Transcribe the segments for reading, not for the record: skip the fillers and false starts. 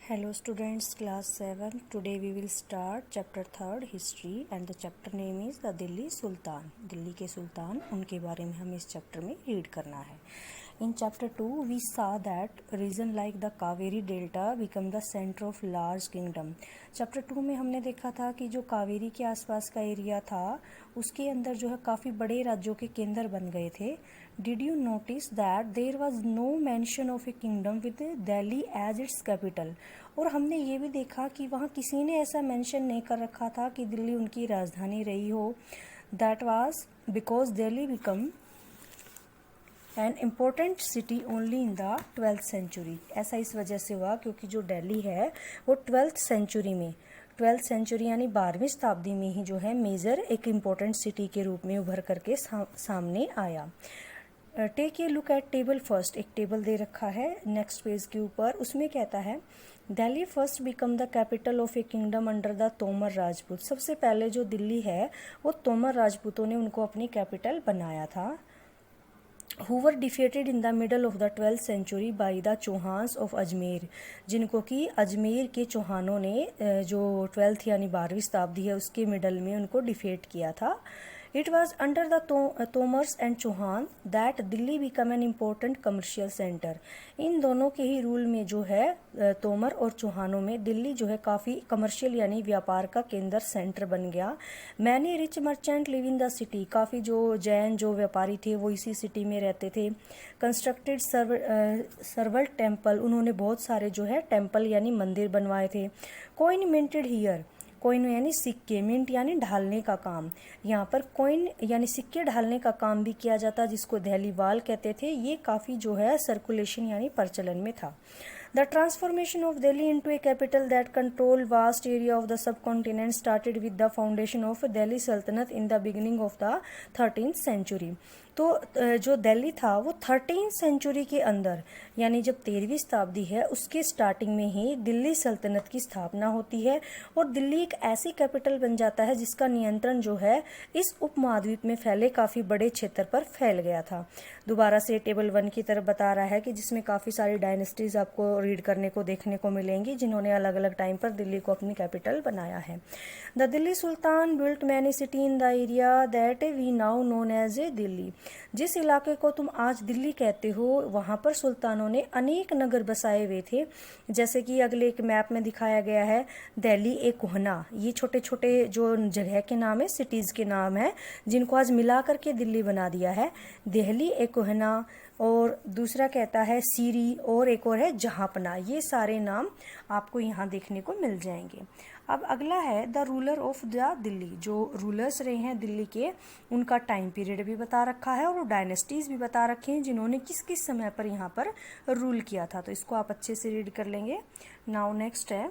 Hello students, class 7. Today we will start chapter 3rd history and the chapter name is the Delhi Sultan. Delhi के सुल्तान, उनके बारे में हमें इस चैप्टर में रीड करना है. In chapter 2 we saw that region like the Kaveri Delta become the center of large kingdom. Chapter 2 में हमने देखा था कि जो कावेरी के आसपास का एरिया था उसके अंदर जो है काफ़ी बड़े राज्यों के केंद्र बन गए थे. Did you notice that there was no mention of a kingdom with Delhi as its capital? और हमने ये भी देखा कि वहाँ किसी ने ऐसा मेंशन नहीं कर रखा था कि दिल्ली उनकी राजधानी रही हो. That was because Delhi become an important city only in the 12th century. ऐसा इस वजह से हुआ क्योंकि जो दिल्ली है वो 12th सेंचुरी यानी 12वीं शताब्दी में ही जो है मेजर एक इम्पोर्टेंट सिटी के रूप में उभर करके सामने आया. Take a look at table first. एक टेबल दे रखा है नेक्स्ट पेज के ऊपर. उसमें कहता है Delhi first become the capital of a kingdom under the Tomar Rajput. सबसे पहले जो दिल्ली है वो तोमर राजपूतों ने उनको अपनी कैपिटल बनाया था. who were defeated in the middle of the 12th century by the Chauhans of Ajmer. जिनको कि अजमेर के चौहानों ने जो 12th यानी 12वीं शताब्दी है उसके मिडल में उनको डिफेट किया था. It was under the Tomars and Chauhan that Delhi became an important commercial center. इन दोनों के ही रूल में जो है तोमर और चौहानों में दिल्ली जो है काफ़ी कमर्शियल यानी व्यापार का केंद्र सेंटर बन गया. Many rich merchant live in the city. काफ़ी जो जैन जो व्यापारी थे वो इसी सिटी में रहते थे. Constructed several temple. उन्होंने बहुत सारे जो है टेम्पल यानी मंदिर बनवाए थे. Coin minted here. कोइन यानी सिक्के, मिंट यानी ढालने का काम. यहाँ पर कोइन यानी सिक्के ढालने का काम भी किया जाता जिसको दहलीवाल कहते थे. ये काफ़ी जो है सर्कुलेशन यानी प्रचलन में था. The transformation of Delhi into a capital that controlled vast area of the subcontinent started with the foundation of Delhi Sultanate in the beginning of the 13th century. तो जो दिल्ली था वो 13th सेंचुरी के अंदर यानी जब 13वीं शताब्दी है उसके स्टार्टिंग में ही दिल्ली सल्तनत की स्थापना होती है और दिल्ली एक ऐसी कैपिटल बन जाता है जिसका नियंत्रण जो है इस उपमहाद्वीप में फैले काफ़ी बड़े क्षेत्र पर फैल गया था. दोबारा से टेबल 1 की तरफ बता रहा है कि जिसमें काफ़ी सारी डायनेस्टीज आपको रीड करने को देखने को मिलेंगी जिन्होंने अलग अलग टाइम पर दिल्ली को अपनी कैपिटल बनाया है. The Delhi sultan built many city in the area that we now known as a Delhi. जिस इलाके को तुम आज दिल्ली कहते हो वहाँ पर सुल्तानों ने अनेक नगर बसाए हुए थे. जैसे कि अगले एक मैप में दिखाया गया है दिल्ली ए कोहना. ये छोटे छोटे जो जगह के नाम है सिटीज़ के नाम है जिनको आज मिला करके दिल्ली बना दिया है. दिल्ली ए कोहना और दूसरा कहता है सीरी और एक और है जहांपना. ये सारे नाम आपको यहाँ देखने को मिल जाएंगे. अब अगला है the ruler of the Delhi. जो रूलर्स रहे हैं दिल्ली के उनका टाइम पीरियड भी बता रखा है और डायनेस्टीज भी बता रखे हैं जिन्होंने किस किस समय पर यहाँ पर रूल किया था. तो इसको आप अच्छे से रीड कर लेंगे. नाउ नेक्स्ट है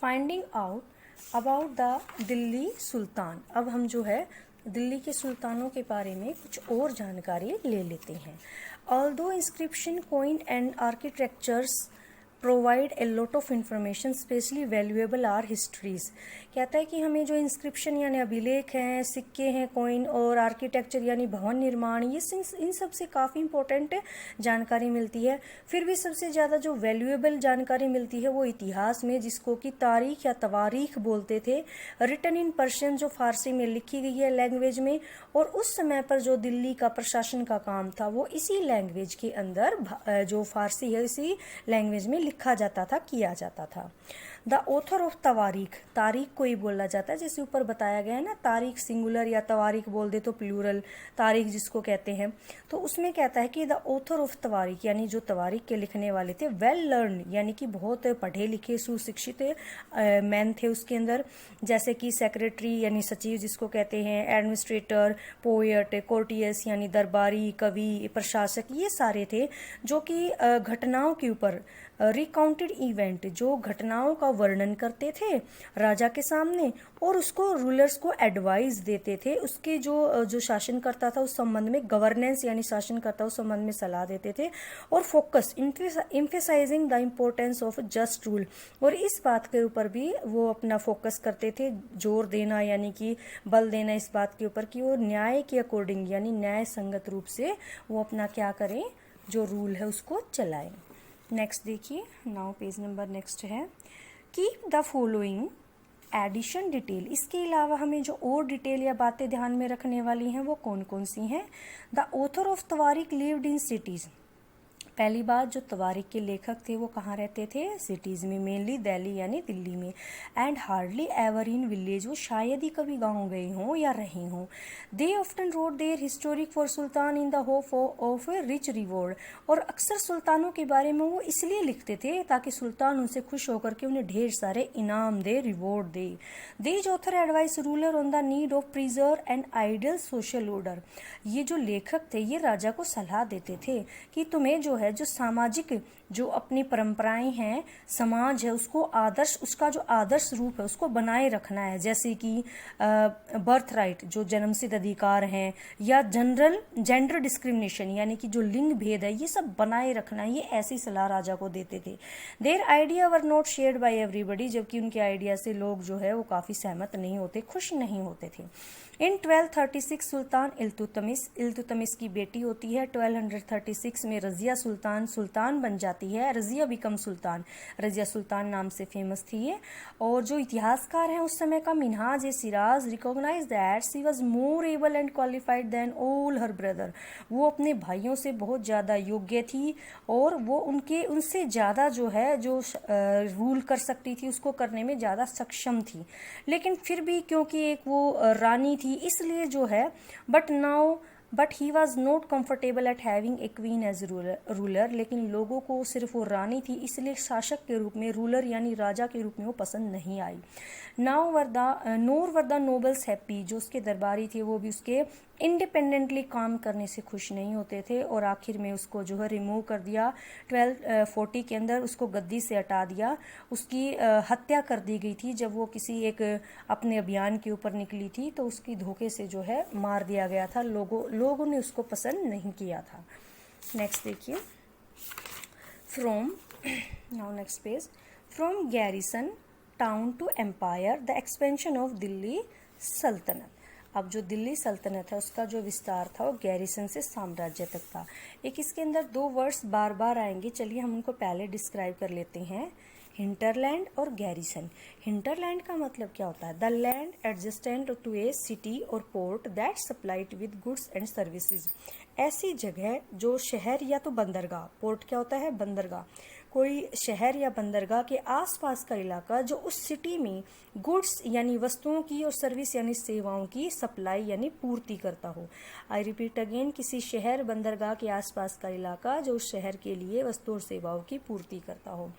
finding out about the Delhi sultan. अब हम जो है दिल्ली के सुल्तानों के बारे में कुछ और जानकारी ले लेते हैं. Although inscription coin and architectures provide a lot of information specially valuable are histories. कहता है कि हमें जो इंस्क्रिप्शन यानी अभिलेख हैं, सिक्के हैं, कोइन और आर्किटेक्चर यानी भवन निर्माण ये इन सब से काफ़ी इंपॉर्टेंट जानकारी मिलती है. फिर भी सबसे ज़्यादा जो वैल्यूएबल जानकारी मिलती है वो इतिहास में जिसको कि तारीख या तवारीख बोलते थे. रिटन इन पर्शियन जो फारसी में लिखी गई है लैंग्वेज में और उस समय पर जो दिल्ली का प्रशासन का काम था वो इसी लैंग्वेज के अंदर जो फारसी है इसी लैंग्वेज में लिखा जाता था किया जाता था. The author of Tawarikh. तारीख को ही बोला जाता है जैसे ऊपर बताया गया है ना. तारीख सिंगुलर या तवारीख बोल दे तो प्लूरल तारीख जिसको कहते हैं. तो उसमें कहता है कि द ऑथर ऑफ तवारीख यानी जो तवारीख के लिखने वाले थे वेल लर्न यानी कि बहुत पढ़े लिखे सुशिक्षित मैन थे उसके अंदर. जैसे कि सेक्रेटरी यानी सचिव जिसको कहते हैं, एडमिनिस्ट्रेटर, पोएट, कोर्टियस यानी दरबारी, कवि, प्रशासक ये सारे थे जो कि घटनाओं के ऊपर रिकाउंटेड इवेंट जो घटनाओं का वर्णन करते थे राजा के सामने और उसको रूलर्स को एडवाइस देते थे. उसके जो शासन करता था उस संबंध में गवर्नेंस यानी शासन करता उस संबंध में सलाह देते थे. और focus emphasizing the importance of just rule. और इस बात के ऊपर भी वो अपना फोकस करते थे, जोर देना यानी कि बल देना इस बात के ऊपर कि वो न्याय के अकॉर्डिंग यानी न्याय संगत रूप से वो अपना क्या करें जो रूल है उसको चलाएं. नेक्स्ट देखिए, नाउ पेज नंबर नेक्स्ट है, keep the following addition detail. इसके अलावा हमें जो और डिटेल या बातें ध्यान में रखने वाली हैं वो कौन कौन सी हैं। The author of Tawarikh lived in cities. पहली बात, जो तवारिक के लेखक थे वो कहाँ रहते थे, सिटीज़ में, मेनली दिल्ली यानी दिल्ली में। And hardly ever in village, वो शायद ही कभी गाँव गए हों या रहे हों। They often wrote their historic for sultan in the hope of a rich reward. और अक्सर सुल्तानों के बारे में वो इसलिए लिखते थे ताकि सुल्तान उनसे खुश होकर के उन्हें ढेर सारे इनाम दे, रिवॉर्ड दे। These author advise ruler on the need of preserve and ideal social order. ये जो लेखक थे ये राजा को सलाह देते थे कि तुम्हें जो है, जो सामाजिक जो अपनी परंपराएं हैं, समाज है, उसको आदर्श, उसका जो आदर्श रूप है उसको बनाए रखना है। जैसे कि बर्थ राइट, जो जन्मसिद्ध अधिकार हैं, या जेंडर डिस्क्रिमिनेशन यानी कि जो लिंग भेद है, ये सब बनाए रखना है। ये ऐसी सलाह राजा को देते थे। Their idea were not shared by everybody, जबकि उनके आइडिया से लोग जो है वो काफ़ी सहमत नहीं होते, खुश नहीं होते थे। इन 1236 सुल्तान इल्तुतमिश की बेटी होती है। 1236 में रजिया सुल्तान बन जाती है। रजिया बिकम सुल्तान, रजिया सुल्तान नाम से फेमस थी ये। और जो इतिहासकार हैं उस समय का, Minhaj e Siraj recognise that she was more able and qualified than all her brother. वो अपने भाइयों से बहुत ज़्यादा योग्य थी और वो उनसे ज़्यादा जो है, जो रूल कर सकती थी, उसको करने में ज़्यादा सक्षम थी। लेकिन फिर भी क्योंकि एक वो रानी थी, इसलिए जो है, but he was not comfortable at having a queen as ruler. लेकिन लोगों को सिर्फ वो रानी थी, इसलिए शासक के रूप में, रूलर यानी राजा के रूप में वो पसंद नहीं आई। नोर वर द नोबल्स हैप्पी, जो उसके दरबारी थे वो भी उसके इंडिपेंडेंटली काम करने से खुश नहीं होते थे। और आखिर में उसको जो है रिमूव कर दिया। 1240 के अंदर उसको गद्दी से हटा दिया। उसकी हत्या कर दी गई थी जब वो किसी एक अपने अभियान के ऊपर निकली थी, तो उसकी धोखे से जो है मार दिया गया था। लोगों ने उसको पसंद नहीं किया था। नेक्स्ट देखिए, now next page, from garrison town to empire the expansion of Delhi सल्तनत। अब जो दिल्ली सल्तनत है उसका जो विस्तार था वो गैरिसन से साम्राज्य तक था। एक इसके अंदर दो वर्ड्स बार बार आएंगे, चलिए हम उनको पहले डिस्क्राइब कर लेते हैं, हिंटरलैंड और गैरिसन। हिंटरलैंड का मतलब क्या होता है, the land adjacent to a city or port that supplied with goods and services. ऐसी जगह जो शहर या तो बंदरगाह, पोर्ट क्या होता है, बंदरगाह, कोई शहर या बंदरगाह के आसपास का इलाका जो उस सिटी में गुड्स यानी वस्तुओं की और सर्विस यानी सेवाओं की सप्लाई यानी पूर्ति करता हो। आई रिपीट अगेन, किसी शहर बंदरगाह के आसपास का इलाका जो उस शहर के लिए वस्तु और सेवाओं की पूर्ति करता हो।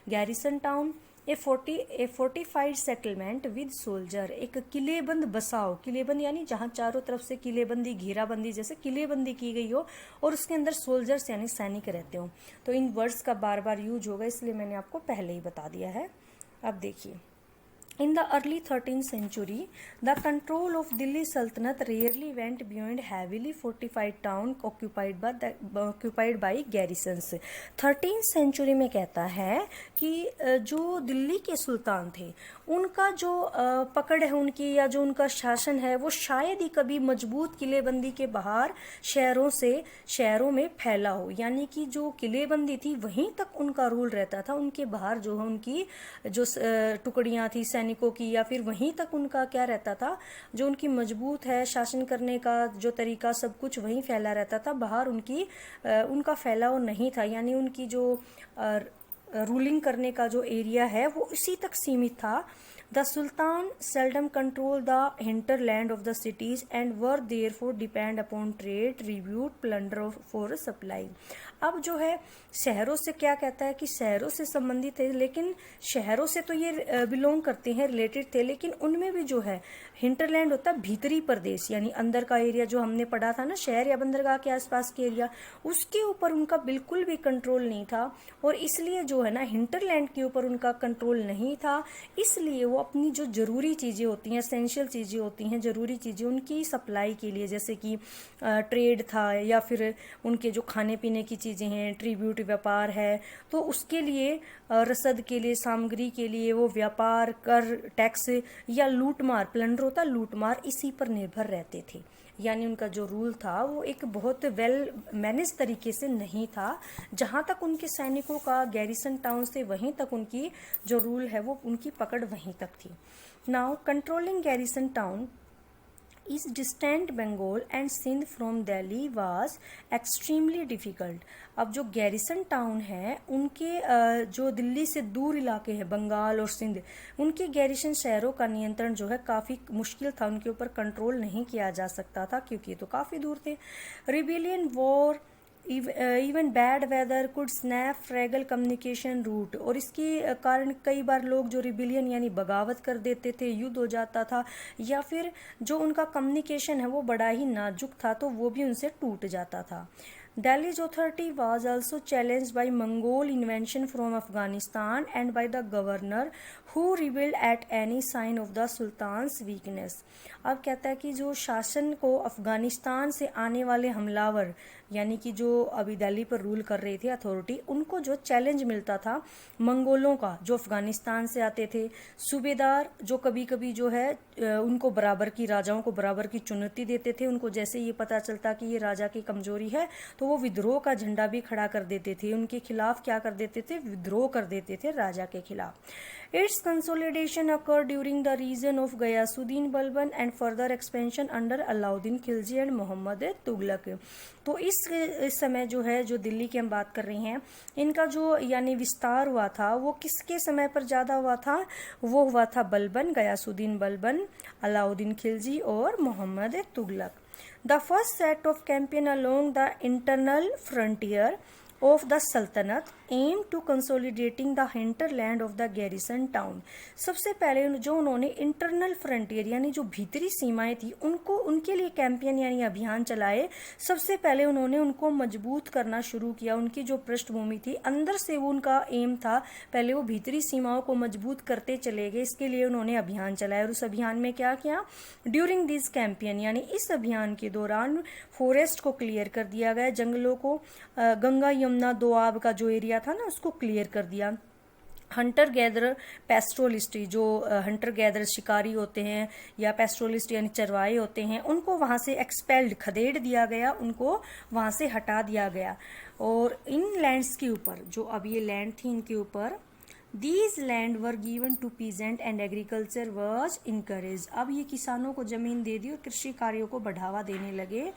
Garrison town A fortified settlement with soldier, एक किलेबंद बसाव, किलेबंद यानी जहाँ चारों तरफ से किलेबंदी, घेराबंदी, जैसे किलेबंदी की गई हो और उसके अंदर सोल्जर्स यानी सैनिक रहते हो। तो इन वर्ड्स का बार बार यूज होगा, इसलिए मैंने आपको पहले ही बता दिया है। अब देखिए, in the early 13th century, the control of Delhi Sultanate rarely went beyond heavily fortified town occupied by garrisons. 13th century में कहता है कि जो दिल्ली के सुल्तान थे उनका जो पकड़ है उनकी, या जो उनका शासन है, वो शायद ही कभी मजबूत किलेबंदी के बाहर शहरों में फैला हो। यानी कि जो किलेबंदी थी वहीं तक उनका रूल रहता था, उनके बाहर जो है उनकी जो टुकड़ियां थी सैनिकों की, या फिर वहीं तक उनका क्या रहता था, जो उनकी मजबूत है शासन करने का जो तरीका, सब कुछ वहीं फैला रहता था, बाहर उनका फैलाव नहीं था। यानी उनकी जो रूलिंग करने का जो एरिया है वो इसी तक सीमित था। The sultan seldom control the hinterland of the cities and were therefore depend upon trade, tribute, plunder for supply. अब जो है शहरों से क्या कहता है कि शहरों से संबंधित है, लेकिन शहरों से तो ये बिलोंग करते हैं, रिलेटेड थे, लेकिन उनमें भी जो है हिंटरलैंड होता है भीतरी प्रदेश, यानी अंदर का एरिया जो हमने पढ़ा था ना, शहर या बंदरगाह के आसपास के एरिया, उसके ऊपर उनका बिल्कुल भी कंट्रोल नहीं था। और इसलिए जो है ना हिंटरलैंड के ऊपर उनका कंट्रोल नहीं था, इसलिए वो अपनी जो जरूरी चीज़ें होती हैं, एसेंशियल चीज़ें होती हैं, ज़रूरी चीज़ें उनकी सप्लाई के लिए, जैसे कि ट्रेड था या फिर उनके जो खाने पीने की चीज़ें हैं, ट्रिब्यूट व्यापार है, तो उसके लिए रसद के लिए, सामग्री के लिए वो व्यापार, कर, टैक्स या लूटमार, प्लंडर होता है लूटमार, इसी पर निर्भर रहते थे। यानी उनका जो रूल था वो एक बहुत वेल मैनेज तरीके से नहीं था। जहाँ तक उनके सैनिकों का गैरिसन टाउन से वहीं तक उनकी जो रूल है वो उनकी पकड़ वहीं तक थी। Now controlling garrison town is distant Bengal and Sindh from Delhi was extremely difficult। अब जो गैरिसन टाउन है उनके जो दिल्ली से दूर इलाके हैं बंगाल और सिंध, उनके गैरिसन शहरों का नियंत्रण जो है काफ़ी मुश्किल था, उनके ऊपर कंट्रोल नहीं किया जा सकता था क्योंकि ये तो काफ़ी दूर थे। Rebellion war even bad weather could snap fragile communication route, और इसके कारण कई बार लोग जो रिबिलियन यानी बगावत कर देते थे, युद्ध हो जाता था, या फिर जो उनका कम्युनिकेशन है वो बड़ा ही नाजुक था तो वो भी उनसे टूट जाता था। Delhi's authority was also challenged by Mongol invasion from Afghanistan and by the governor who rebelled at any sign of the Sultan's weakness। अब कहता है कि जो शासन को अफगानिस्तान से आने वाले हमलावर यानी कि जो अभी दिल्ली पर रूल कर रहे थे अथॉरिटी, उनको जो चैलेंज मिलता था मंगोलों का जो अफगानिस्तान से आते थे, सूबेदार जो कभी कभी जो है उनको बराबर की राजाओं को बराबर की चुनौती देते थे, उनको जैसे ये पता चलता कि ये राजा की कमजोरी है तो वो विद्रोह का झंडा भी खड़ा कर देते थे, उनके खिलाफ क्या कर देते थे, विद्रोह कर देते थे राजा के खिलाफ। Its consolidation occurred during the reign of Ghiyasuddin Balban and further expansion under Alauddin Khilji and Muhammad Tughlaq. तो इस समय जो है जो दिल्ली की हम बात कर रहे हैं, इनका जो यानी विस्तार हुआ था वो किसके समय पर ज़्यादा हुआ था, वो हुआ था बलबन, गयासुद्दीन बलबन, अलाउद्दीन खिलजी और Mohammad Tughlaq. The first set of campaign along the internal frontier of the Sultanate aimed to consolidating the hinterland of the garrison town। सबसे पहले जो उन्होंने इंटरनल फ्रंटियर यानी जो भीतरी सीमाएं थी उनको उनके लिए कैंपेन यानी अभियान चलाए। सबसे पहले उन्होंने उनको मजबूत करना शुरू किया, उनकी जो पृष्ठभूमि थी अंदर से वो उनका एम था, पहले वो भीतरी सीमाओं को मजबूत करते चले गए, इसके लिए उन्होंने अभियान चलाया। और उस अभियान में क्या किया, ड्यूरिंग दिस कैंपेन यानी इस अभियान के दौरान फॉरेस्ट को क्लियर कर दिया गया, जंगलों को, गंगा यमुना दोआब का जो एरिया था ना उसको क्लियर कर दिया। हंटर गैदर पेस्ट्रोलिस्ट, जो हंटर गैदर शिकारी होते हैं या पेस्ट्रोलिस्ट यानी चरवाहे होते हैं, उनको वहाँ से एक्सपेल्ड खदेड़ दिया गया, उनको वहाँ से हटा दिया गया। और इन लैंड्स के ऊपर जो अब ये लैंड थी इनके ऊपर These land were given to peasant and agriculture was encouraged। अब ये किसानों को जमीन दे दी और कृषि कार्यों को बढ़ावा देने लगे।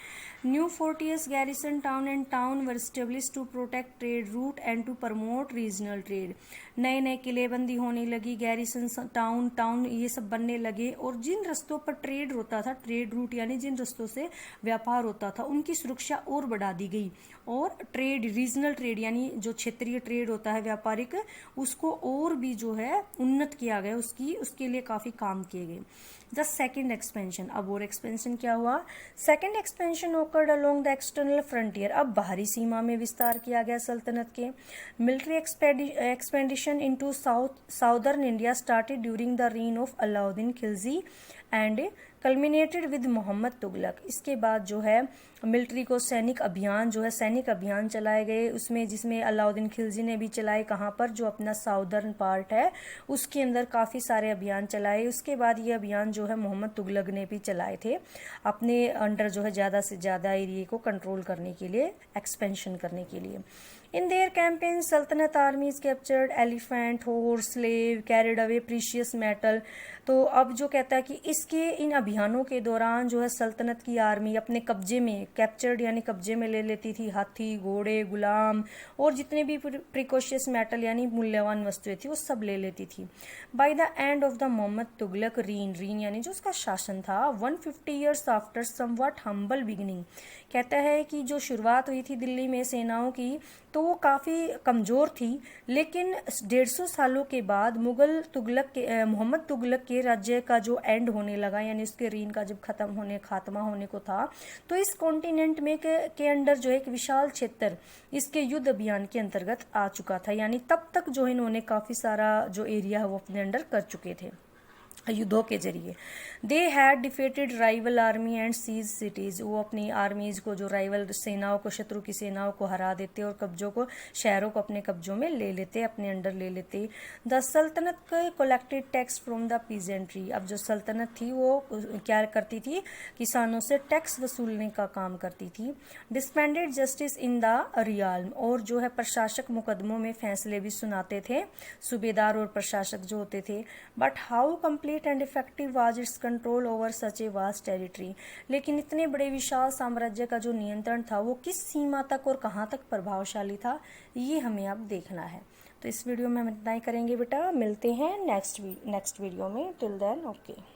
New fortified garrison town and town were established to protect trade route and to promote regional trade। नए नए किलेबंदी होने लगी, गैरिसन टाउन ये सब बनने लगे, और जिन रास्तों पर ट्रेड होता था, ट्रेड रूट यानी जिन रास्तों से व्यापार होता था, उनकी सुरक्षा और बढ़ा दी गई। और ट्रेड, रीजनल ट्रेड यानी जो क्षेत्रीय ट्रेड होता है व्यापारिक, उसको और भी जो है उन्नत किया गया, उसके लिए काफ़ी काम किए गए। द सेकेंड एक्सपेंशन, अब और एक्सपेंशन क्या हुआ, second expansion occurred along the external frontier, अब बाहरी सीमा में विस्तार किया गया सल्तनत के। Military expedition into southern India started during the reign of Alauddin Khilji and culminated with Mohammad Tughlaq. इसके बाद जो है मिलिट्री को सैनिक अभियान चलाए गए, उसमें जिसमें अलाउद्दीन खिलजी ने भी चलाए, कहाँ पर, जो अपना साउदर्न पार्ट है उसके अंदर काफ़ी सारे अभियान चलाए। उसके बाद ये अभियान जो है मोहम्मद तुगलक ने भी चलाए थे अपने अंडर जो है ज़्यादा से ज़्यादा एरिए को कंट्रोल करने के लिए, एक्सपेंशन करने के लिए। In their campaign, Sultanate armies captured elephant, horse, slave, carried away precious metal। तो अब जो कहता है कि इसके इन अभियानों के दौरान जो है सल्तनत की आर्मी अपने कब्जे में, कैप्चर्ड यानी कब्जे में ले लेती थी हाथी, घोड़े, गुलाम और जितने भी प्रिकॉशियस मेटल यानी मूल्यवान वस्तुएं थी वो सब ले लेती थी। By the end of the Mohammad Tughlaq reign यानी जो उसका शासन था 150 years after somewhat humble beginning, कहता है कि जो शुरुआत हुई थी दिल्ली में सेनाओं की तो वो काफ़ी कमज़ोर थी, लेकिन 150 सालों के बाद मोहम्मद तुगलक के राज्य का जो एंड होने लगा यानी उसके रीन का जब खात्मा होने को था, तो इस कॉन्टिनेंट में के अंडर जो एक विशाल क्षेत्र इसके युद्ध अभियान के अंतर्गत आ चुका था, यानी तब तक जो इन्होंने काफ़ी सारा जो एरिया है वो अपने अंडर कर चुके थे। युद्धों के जरिए। They had defeated rival army and seize cities, वो अपनी आर्मीज़ को, जो राइवल सेनाओं को, शत्रु की सेनाओं को हरा देते और कब्जों को, शहरों को अपने कब्जों में ले लेते, अपने अंडर ले लेते। द सल्तनत collected tax from the peasantry, अब जो सल्तनत थी वो क्या करती थी, किसानों से टैक्स वसूलने का काम करती थी। डिस्पेंडेड जस्टिस इन द रियाल्म, और जो है प्रशासक मुकदमों में फैसले भी सुनाते थे, सूबेदार और प्रशासक जो होते थे। But how complete and effective was it's control over such a vast territory, लेकिन इतने बड़े विशाल साम्राज्य का जो नियंत्रण था वो किस सीमा तक और कहाँ तक प्रभावशाली था, ये हमें अब देखना है। तो इस वीडियो में हम इतना ही करेंगे बेटा, मिलते हैं नेक्स्ट वीडियो में। Till then okay.